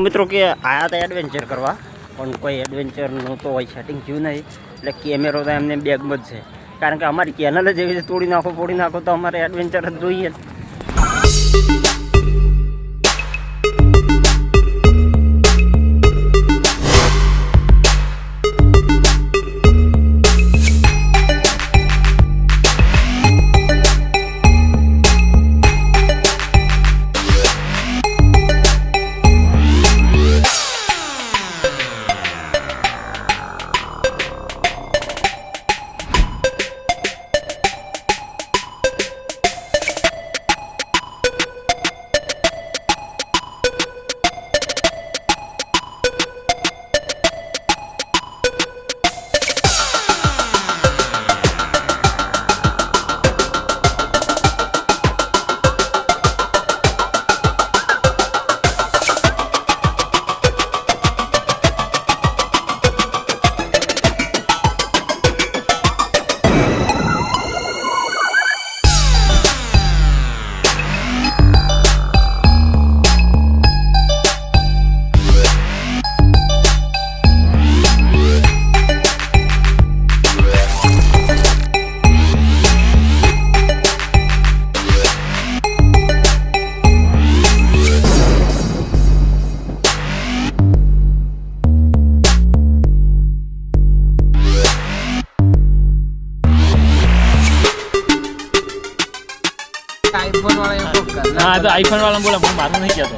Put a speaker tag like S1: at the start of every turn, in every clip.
S1: મિત્રો કે આયા હતા એડવેન્ચર કરવા, પણ કોઈ એડવેન્ચરનું તો હોય સેટિંગ થયું નહીં, એટલે કેમેરો તો એમને બેગમાં જ છે. કારણ કે અમારી કેનલ જ એવી રીતે તોડી નાખો તો અમારે એડવેન્ચર જ જોઈએ.
S2: हाँ तो आईफोन वाला बोला मैं मालूम नहीं किया था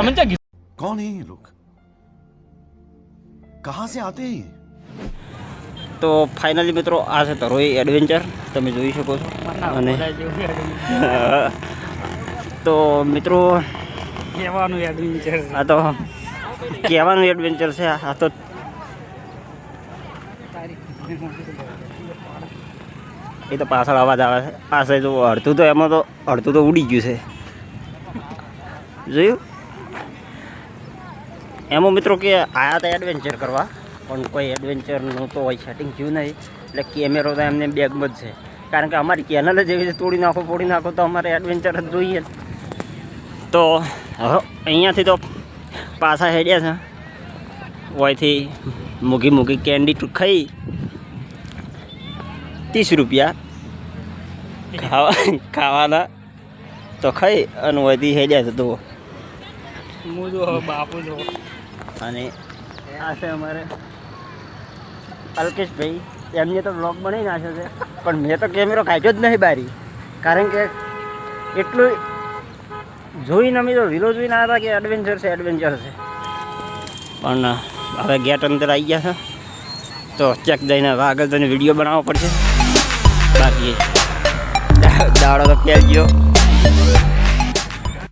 S2: अमित
S3: कौन है ये लोग, कहाँ से आते हैं?
S1: તો ફાઇનલી મિત્રો આ છે તરોઈ એડવેન્ચર, તમે જોઈ શકો છો. અને તો મિત્રો
S2: કહેવાનું એડવેન્ચર,
S1: આ તો કહેવાનું એડવેન્ચર છે. આ તો એ તો પાછળ અવાજ આવે છે. આ છે જો અડધું તો એમાં તો અડધું તો ઉડી ગયું છે, જોયું. એમાં મિત્રો કે આયા હતા એડવેન્ચર કરવા, પણ કોઈ એડવેન્ચરનું તો હોય સેટિંગ થયું નહીં, એટલે કેમેરો તો એમને બેગમાં જ છે. કારણ કે અમારી કેનલ જ એવી રીતે તોડી નાખો તો અમારે એડવેન્ચર જ જોઈએ. તો હવે અહીંયાથી તો પાછા હેડ્યા છે. ઓયથી મૂકી કેન્ડી ખાઈ 30 રૂપિયા ખાવાના તો ખાઈ અને ઓયથી હેડ્યા છે. તો
S2: બાપુ જો
S1: અને આ છે અમારે અલ્કેશભાઈ, એમને તો બ્લોગ બનાવી નાખ્યો છે, પણ મેં તો કેમેરો કાઢ્યો જ નહીં બારી. કારણ કે એટલું જોઈને અમે તો વિલો જોઈને આવ્યા કે એડવેન્ચર છે. પણ હવે ગેટ અંદર આવી ગયા છે, તો ચેક જઈને આગળ જઈને વિડીયો બનાવવો પડશે. બાકી દાડો તો ફેર ગયો.